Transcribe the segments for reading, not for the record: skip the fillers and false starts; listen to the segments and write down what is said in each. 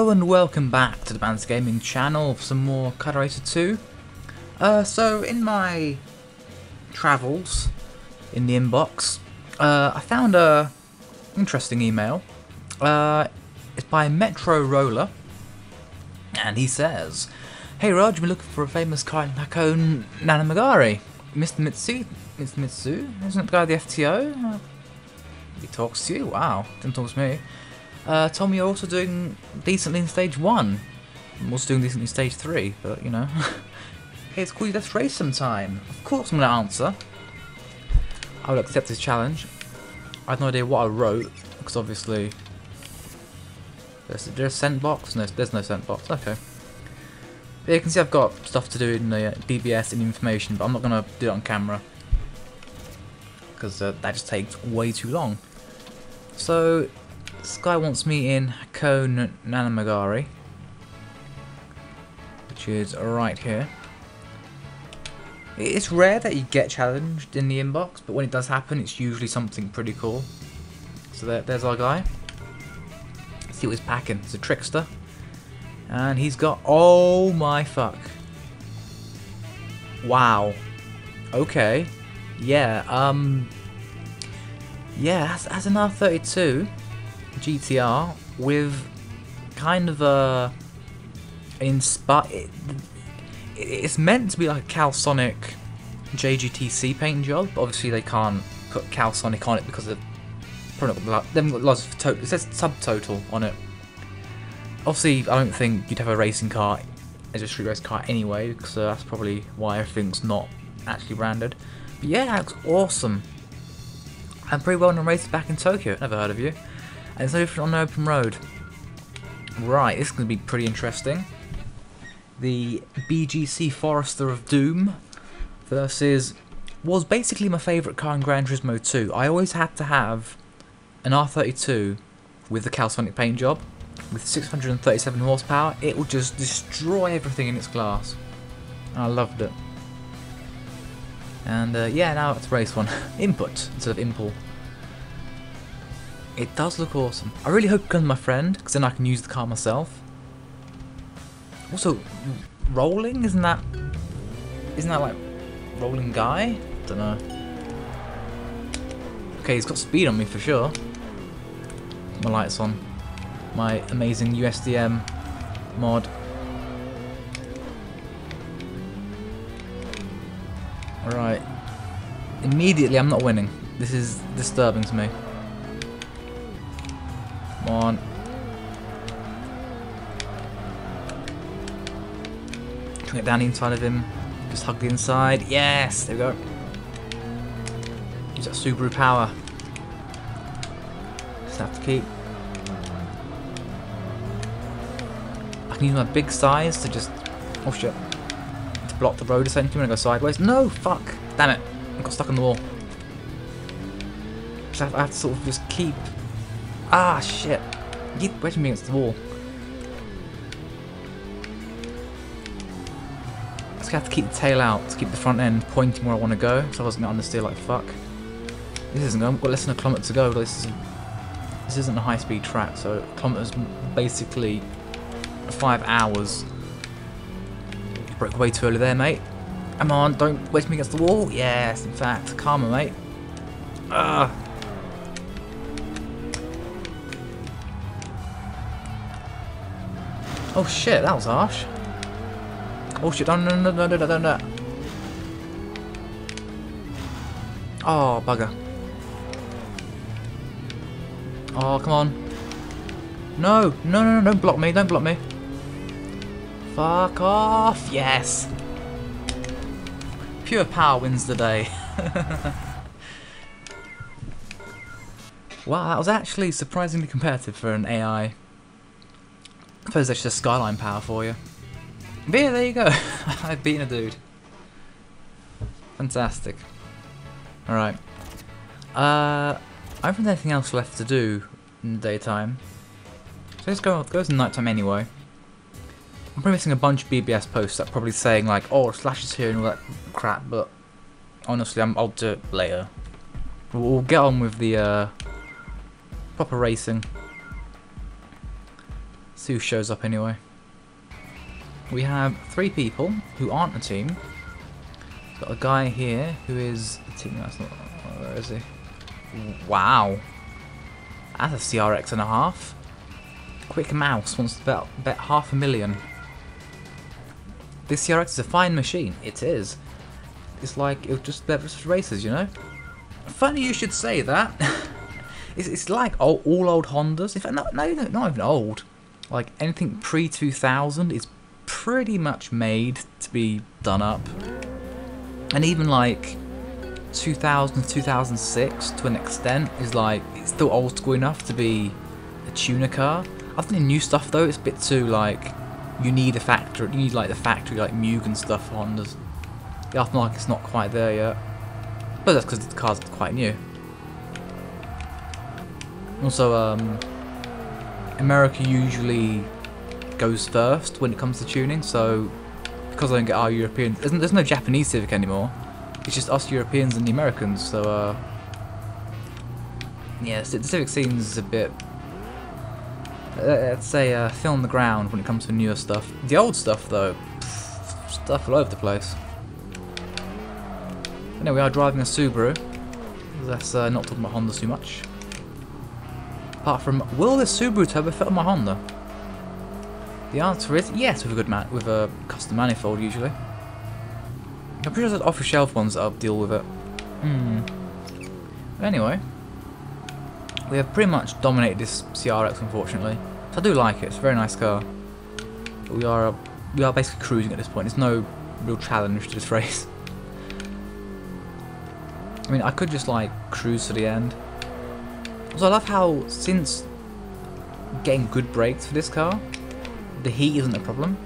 Hello and welcome back to the Banter Gaming channel for some more Kaido Battle 2. So in my travels in the inbox, I found a interesting email. It's by Metro Roller, and he says, "Hey Raj, we're looking for a famous Kaido Battle Nanamagari. Mr. Mitsu, isn't it the guy at the FTO? He talks to you? Wow, didn't talk to me. Told me you're also doing decently in stage 1. I'm also doing decently in stage 3, but you know. Hey, it's cool, let's race sometime. Of course I'm going to answer. I will accept this challenge. I have no idea what I wrote, because obviously... There's a sent box? No, there's no sent box, okay. But you can see I've got stuff to do in the BBS and information, but I'm not going to do it on camera. Because that just takes way too long. So... This guy wants me in Hakone Nanamagari, which is right here. It's rare that you get challenged in the inbox, but when it does happen, it's usually something pretty cool. So there's our guy. Let's see what he's packing. He's a trickster, and he's got, oh my fuck! Wow. Okay. Yeah. Yeah. As an R32. GTR with kind of a it's meant to be like a Calsonic JGTC paint job, but obviously they can't put Calsonic on it because of probably not, they haven't got lots of total. It says subtotal on it. Obviously, I don't think you'd have a racing car as a street race car anyway, because that's probably why everything's not actually branded. But yeah, that looks awesome. I'm pretty well known racer back in Tokyo. Never heard of you. And it's no different on an open road. Right, this is going to be pretty interesting. The BGC Forester of Doom versus was basically my favourite car in Gran Turismo 2. I always had to have an R32 with the Calsonic paint job with 637 horsepower. It would just destroy everything in its glass. And I loved it. And yeah, now let's race one. Input instead of impul. It does look awesome. I really hope it becomes my friend, because then I can use the car myself. Also, rolling? Isn't that like rolling guy? Don't know. Okay, he's got speed on me for sure. My lights on. My amazing USDM mod. Alright. Immediately I'm not winning. This is disturbing to me. Come on. Trying to get down the inside of him. Just hug the inside. Yes! There we go. Use that Subaru power. Just have to keep. I can use my big size to just... Oh shit. To block the road essentially when I go sideways. No! Fuck! Damn it! I got stuck on the wall. So I have to sort of just keep... Ah, shit. Keep wedging me against the wall. I just have to keep the tail out to keep the front end pointing where I want to go, so I wasn't going to understeer like fuck. This isn't going. I've got less than a kilometre to go. This isn't a high-speed track, so a kilometre's basically 5 hours. You broke way too early there, mate. Come on, don't wedge me against the wall. Yes, in fact, karma, mate. Ugh. Oh shit, that was harsh. Oh shit, no. Oh, bugger. Oh, come on. No, don't block me, don't block me. Fuck off, yes. Pure power wins the day. Wow, that was actually surprisingly competitive for an AI. I suppose that's just skyline power for you. But yeah, there you go. I've beaten a dude. Fantastic. Alright. I don't think there's anything else left to do in the daytime. So let's go to nighttime anyway. I'm probably missing a bunch of BBS posts that are probably saying like, oh, Slash is here and all that crap, but honestly, I'll do it later. We'll get on with the proper racing. see who shows up anyway. We have 3 people who aren't a team. Got a guy here who is a team. That's not. Where is he? Wow. That's a CRX and a half. Quick Mouse wants to bet $500,000. This CRX is a fine machine. It is. It's like it'll just bet versus races, you know. Funny you should say that. It's like all old Hondas. In fact, not even old. Like anything pre-2000 is pretty much made to be done up. And even like 2000 to 2006 to an extent is like it's still old school enough to be a tuner car. I think the new stuff though it's a bit too like you need a factory. You need like the factory like Mugen and stuff for Hondas. The aftermarket's not quite there yet, but that's because the car's quite new. Also, America usually goes first when it comes to tuning, so because I don't get our Europeans, there's no Japanese Civic anymore. It's just us Europeans and the Americans. So yeah, the Civic scene is a bit, let's say, thin on the ground when it comes to newer stuff. The old stuff though, stuff all over the place. But we are driving a Subaru. That's not talking about Honda too much. Apart from, will this Subaru turbo fit on my Honda? The answer is yes, with a custom manifold usually. I'm pretty sure there's off-the-shelf ones that'll deal with it. Anyway, we have pretty much dominated this CRX, unfortunately. So I do like it. It's a very nice car. But we are basically cruising at this point. There's no real challenge to this race. I mean, I could just like cruise to the end. So I love how since getting good brakes for this car, the heat isn't a problem.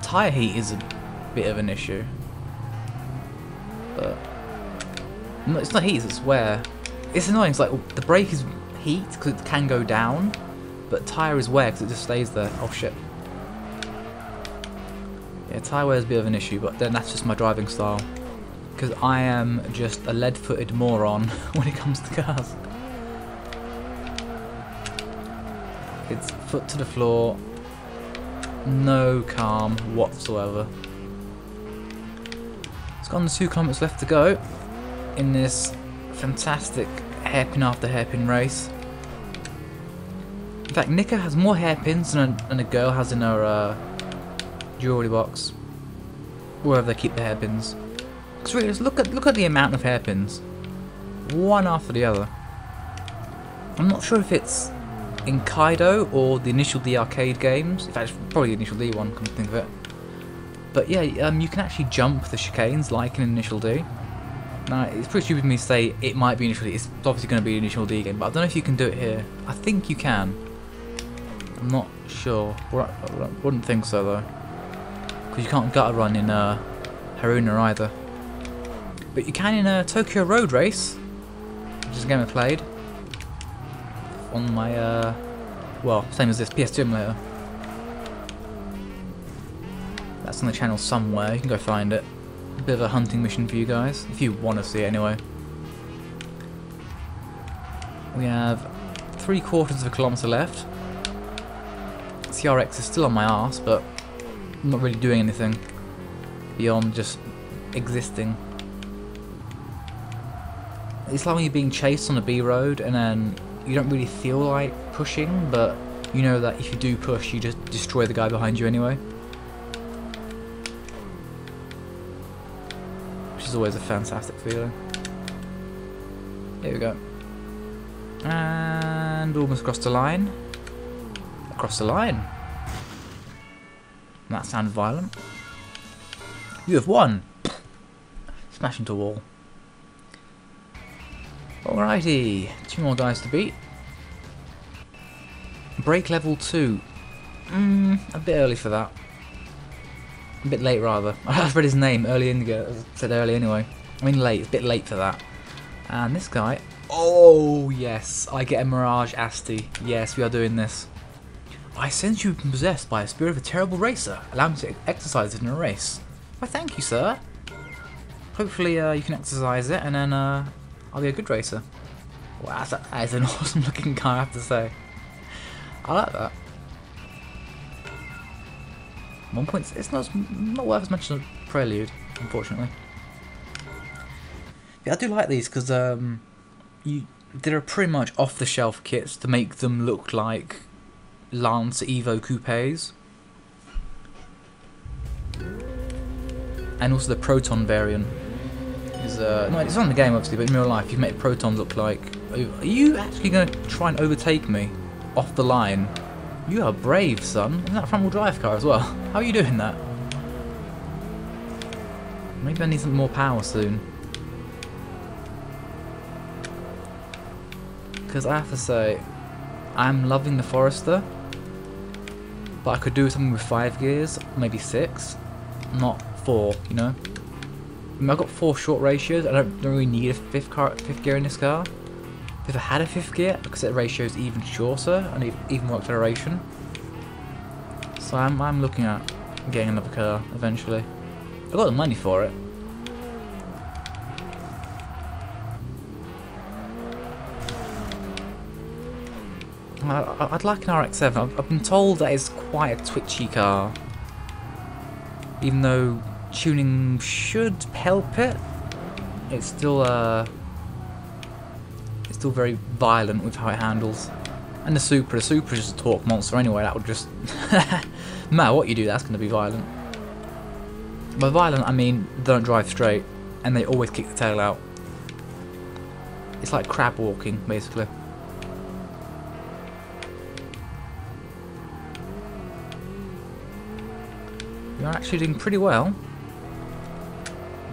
Tyre heat is a bit of an issue. But no, it's not heat, it's wear. It's annoying, it's like the brake is heat because it can go down, but tyre is wear because it just stays there. Oh shit. Yeah, tyre wear is a bit of an issue, but then that's just my driving style. Because I am just a lead-footed moron when it comes to cars. It's foot to the floor, no calm whatsoever. It's got 2 kilometers left to go in this fantastic hairpin after hairpin race. In fact, Nika has more hairpins than a girl has in her jewelry box, wherever they keep the hairpins. Because really, just look at the amount of hairpins, one after the other. I'm not sure if it's in Kaido or the Initial D arcade games. In fact, it's probably the Initial D one, come to think of it. But yeah, you can actually jump the chicanes like in Initial D. Now, it's pretty stupid of me to say it might be Initial D. It's obviously going to be an Initial D game, but I don't know if you can do it here. I think you can. I'm not sure. I wouldn't think so though, because you can't gutter run in Haruna either. But you can in Tokyo Road Race, which is a game I played on my, well, same as this, PS2 emulator. That's on the channel somewhere, you can go find it. A bit of a hunting mission for you guys, if you want to see it anyway. We have 3/4 of a kilometre left. CRX is still on my arse, but I'm not really doing anything beyond just existing. It's like when you're being chased on a B road and then you don't really feel like pushing, but you know that if you do push, you just destroy the guy behind you anyway. Which is always a fantastic feeling. Here we go. And almost across the line. Across the line. That sounded violent. You have won! Smash into a wall. Alrighty, 2 more guys to beat. Brake level 2. A bit early for that. A bit late rather. I've read his name early in the said early anyway. I mean late, it's a bit late for that. And this guy, oh yes, I get a Mirage Asti. Yes, we are doing this. I sense you've been possessed by a spirit of a terrible racer. Allow me to exercise it in a race. Why thank you, sir. Hopefully you can exercise it and then I'll be a good racer. Wow, that is an awesome looking car, I have to say. I like that. 1 point. It's not worth as much as a Prelude, unfortunately. Yeah, I do like these because they're pretty much off-the-shelf kits to make them look like Lance Evo coupes, and also the Proton variant is no, it's on the game obviously, but in real life you've made Proton look like. Are you actually going to try and overtake me off the line? You are brave, son. Isn't that a front-wheel drive car as well? How are you doing that? Maybe I need some more power soon. Because I have to say, I'm loving the Forester, but I could do something with 5 gears, maybe 6, not 4, you know? I mean, I've got 4 short ratios, I don't really need a fifth gear in this car. If I had a 5th gear, because the ratio is even shorter and even more acceleration. So I'm looking at getting another car eventually. I've got the money for it. I'd like an RX-7. I've been told that it's quite a twitchy car. Even though tuning should help it, it's still very violent with how it handles. And the Supra is just a torque monster anyway. That would just no matter what you do, that's going to be violent. By violent, I mean they don't drive straight and they always kick the tail out. It's like crab walking, basically. You're actually doing pretty well.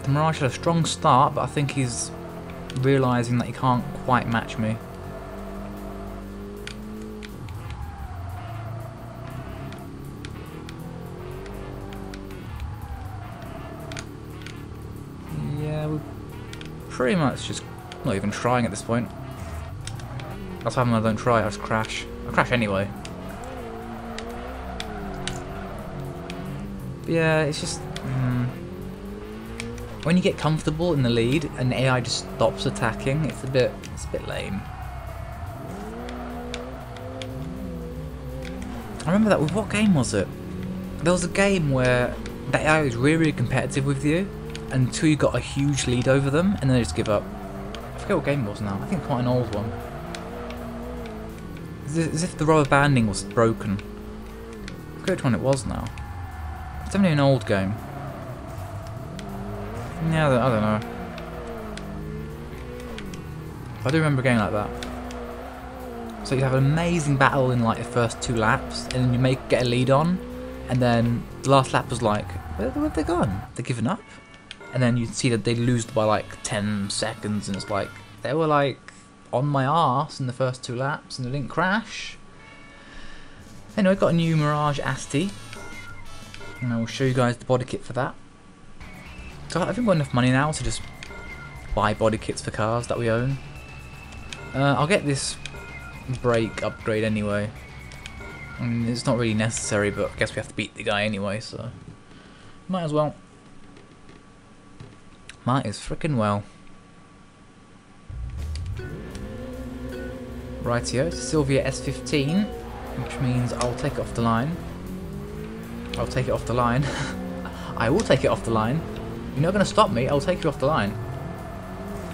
The Mirage had a strong start, but I think he's realising that he can't quite match me. Yeah, we're pretty much just not even trying at this point. That's why I don't try, I just crash. I crash anyway. But yeah, it's just when you get comfortable in the lead and the AI just stops attacking, it's a bit lame. I remember that with what game was it? There was a game where the AI was really competitive with you until you got a huge lead over them and then they just give up. I forget what game it was now. I think quite an old one. As if the rubber banding was broken. I forget which one it was now. It's definitely an old game. Yeah, I don't know. I do remember a game like that. So you have an amazing battle in like the first 2 laps, and then you get a lead on, and then the last lap was like, where have they gone? They're giving up? And then you'd see that they lose by like 10 seconds, and it's like, they were like on my arse in the first 2 laps, and they didn't crash. Anyway, got a new Mirage Asti. And I will show you guys the body kit for that. So I think we've got enough money now to just buy body kits for cars that we own. I'll get this brake upgrade anyway. I mean, it's not really necessary, but I guess we have to beat the guy anyway, so might as well. Might as frickin' well. Rightio, it's a Silvia S15, which means I'll take it off the line. I'll take it off the line. I will take it off the line. You're not going to stop me, I'll take you off the line.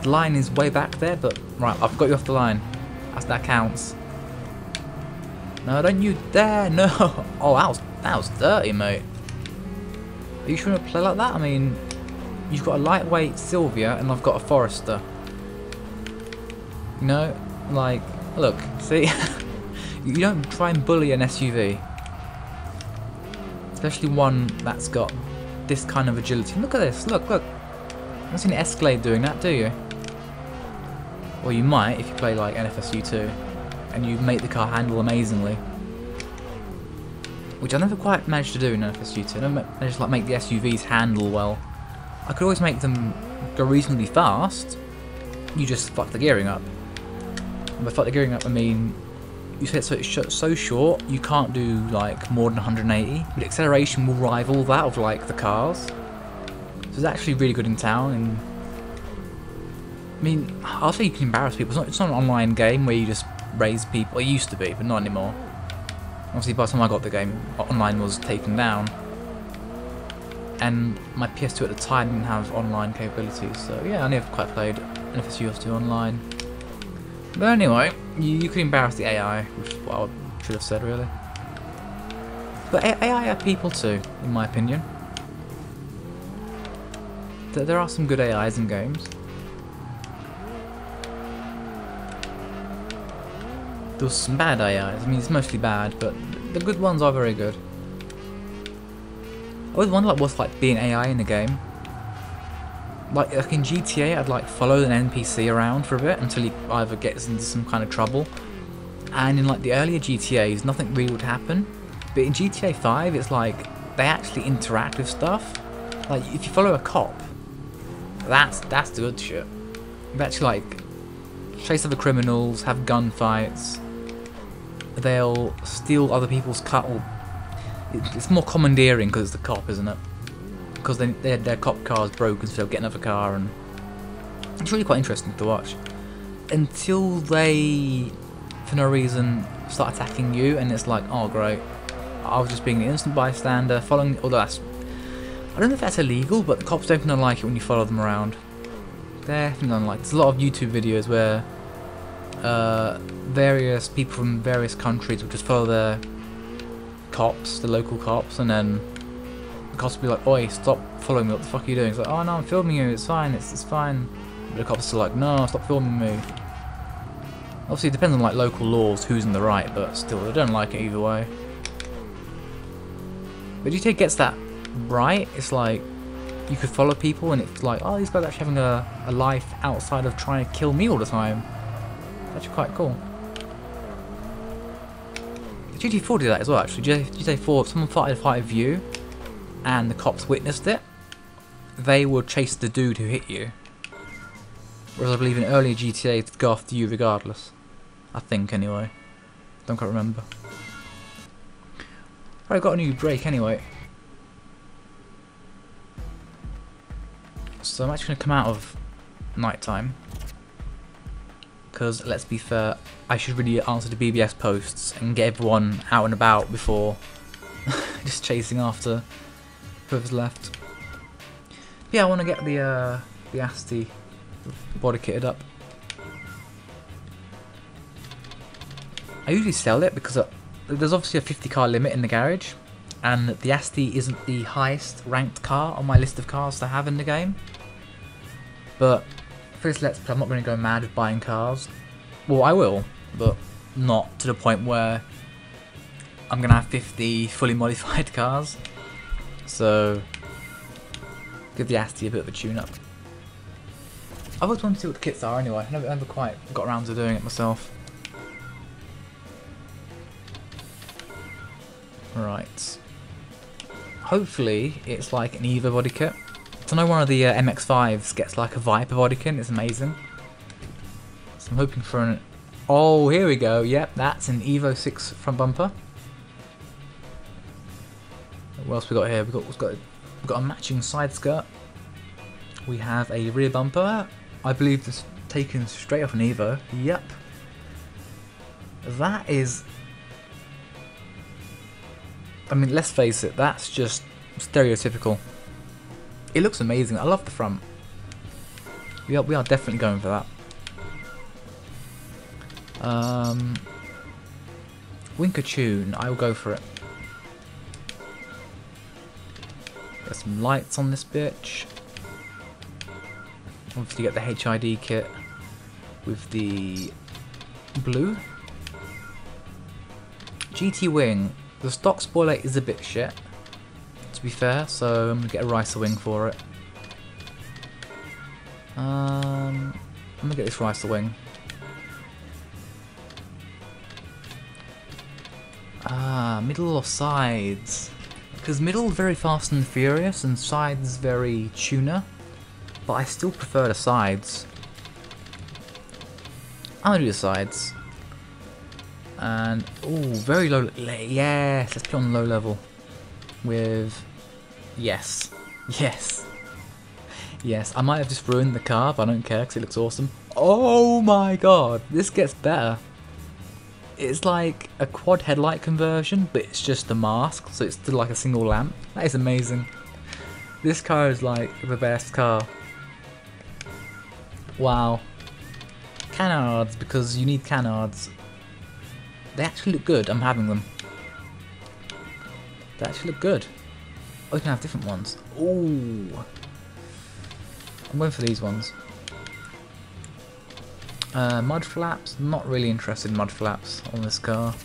The line is way back there, but right, I've got you off the line. That counts. No, don't you dare, no! Oh, that was dirty, mate. Are you sure to play like that? I mean, you've got a lightweight Silvia and I've got a Forester. You know, like, look, see? You don't try and bully an SUV. Especially one that's got this kind of agility. Look at this, look. You haven't seen an Escalade doing that, do you? Or you might if you play like NFSU 2 and you make the car handle amazingly. Which I never quite managed to do in NFSU 2. I never managed to like make the SUVs handle well. I could always make them go reasonably fast. You just fuck the gearing up. And by fuck the gearing up, I mean you set it's so short you can't do like more than 180, but acceleration will rival that of like the cars. So it's actually really good in town. And I mean, I'll say you can embarrass people. It's not an online game where you just raise people. It used to be, but not anymore. Obviously, by the time I got the game, online was taken down. and my PS2 at the time didn't have online capabilities, so yeah, I never quite played NFS 2 online. But anyway, you could embarrass the AI, which is what I should have said really. But AI are people too, in my opinion. There are some good AIs in games. There's some bad AIs, I mean it's mostly bad, but the good ones are very good. I always wonder what's like being AI in a game. Like in GTA, I'd like follow an NPC around for a bit until he either gets into some kind of trouble. And in like the earlier GTAs, nothing really would happen. But in GTA 5, it's like they actually interact with stuff. Like if you follow a cop, that's the good shit. They actually like chase other criminals, have gunfights. They'll steal other people's car. It's more commandeering because it's the cop, isn't it? Because their cop car's broken, so they'll get another car, and it's really quite interesting to watch. Until they, for no reason, start attacking you, and it's like, oh great, I was just being an innocent bystander, following. Although I don't know if that's illegal, but the cops definitely don't like it when you follow them around. Definitely don't like it. There's a lot of YouTube videos where various people from various countries will just follow their cops, the local cops, and then the cops will be like, oi, stop following me, what the fuck are you doing? It's like, oh no, I'm filming you, it's fine, it's fine. But the cops are like, no, stop filming me. Obviously it depends on like local laws, who's in the right, but still, they don't like it either way. But GTA gets that right. It's like, you could follow people and it's like, oh, these guys are actually having a life outside of trying to kill me all the time. It's actually quite cool. GTA 4 did that as well actually. GTA 4, if someone fighted a fight with you and the cops witnessed it, they would chase the dude who hit you. Whereas I believe in earlier GTA it'd go after you regardless. I think anyway. Don't quite remember. Right, I've got a new break anyway. So I'm actually going to come out of nighttime. Because, let's be fair, I should really answer the BBS posts and get everyone out and about before just chasing after whoever's left. But yeah, I want to get the ASTI body kitted up. I usually sell it because there's obviously a 50 car limit in the garage, and the ASTI isn't the highest ranked car on my list of cars to have in the game. But for this Let's Play, I'm not going to go mad with buying cars. Well, I will, but not to the point where I'm going to have 50 fully modified cars. So, give the ASTI a bit of a tune-up. I've always wanted to see what the kits are anyway. I never quite got around to doing it myself. Right. Hopefully, it's like an EVO body kit. I know one of the MX-5s gets like a Viper body kit, it's amazing. So I'm hoping for an... Oh, here we go, yep, that's an Evo 6 front bumper. What else we got here? We've got a matching side skirt. We have a rear bumper. I believe this taken straight off an Evo. Yep. That is... I mean, let's face it, that's just stereotypical. It looks amazing. I love the front. We are definitely going for that. Winker Tune. I will go for it. Got some lights on this bitch. Obviously, get the HID kit with the blue. GT Wing. The stock spoiler is a bit shit, to be fair, so I'm going to get a Ricer Wing for it. I'm going to get this Ricer Wing. Middle or sides? Because middle very fast and furious and sides very tuner, but I still prefer the sides. I'm going to do the sides. And, oh, very low, yes, let's put on low level with, yes, I might have just ruined the car, but I don't care because it looks awesome. Oh my god, this gets better. It's like a quad headlight conversion, but it's just a mask, so it's still like a single lamp. That is amazing. This car is like the best car. Wow. Canards, because you need canards. They actually look good. I'm having them. They actually look good. Oh, you can have different ones. Ooh. I'm going for these ones. Mud flaps. Not really interested in mud flaps on this car.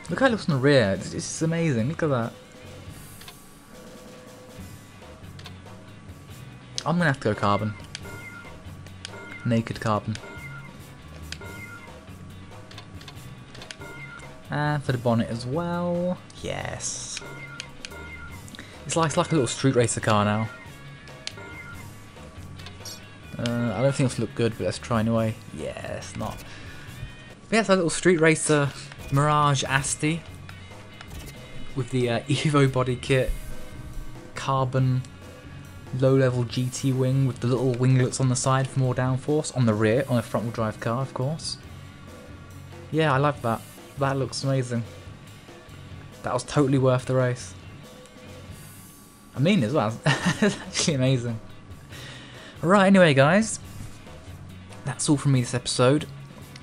Look how it looks on the rear. It's just amazing. Look at that. I'm gonna have to go carbon. Naked carbon. And for the bonnet as well. Yes. It's like a little street racer car now. I don't think it'll look good, but let's try anyway. Yes, not. But yeah, it's a little street racer Mirage Asti with the Evo body kit, carbon low-level GT wing with the little winglets on the side for more downforce, on the rear, on a front-wheel drive car, of course. Yeah, I like that. That looks amazing. That was totally worth the race. I mean, as well, it's actually amazing. Right, anyway, guys, that's all from me this episode.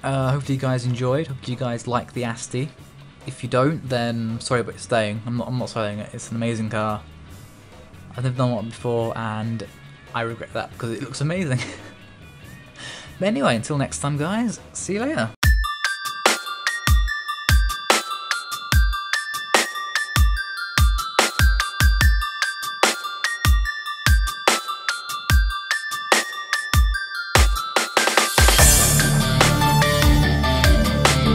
Hopefully you guys enjoyed. Hopefully you guys like the Asti. If you don't, then sorry, but it's staying. I'm not selling it. It's an amazing car. I've never done one before, and I regret that because it looks amazing. But anyway, until next time, guys, see you later.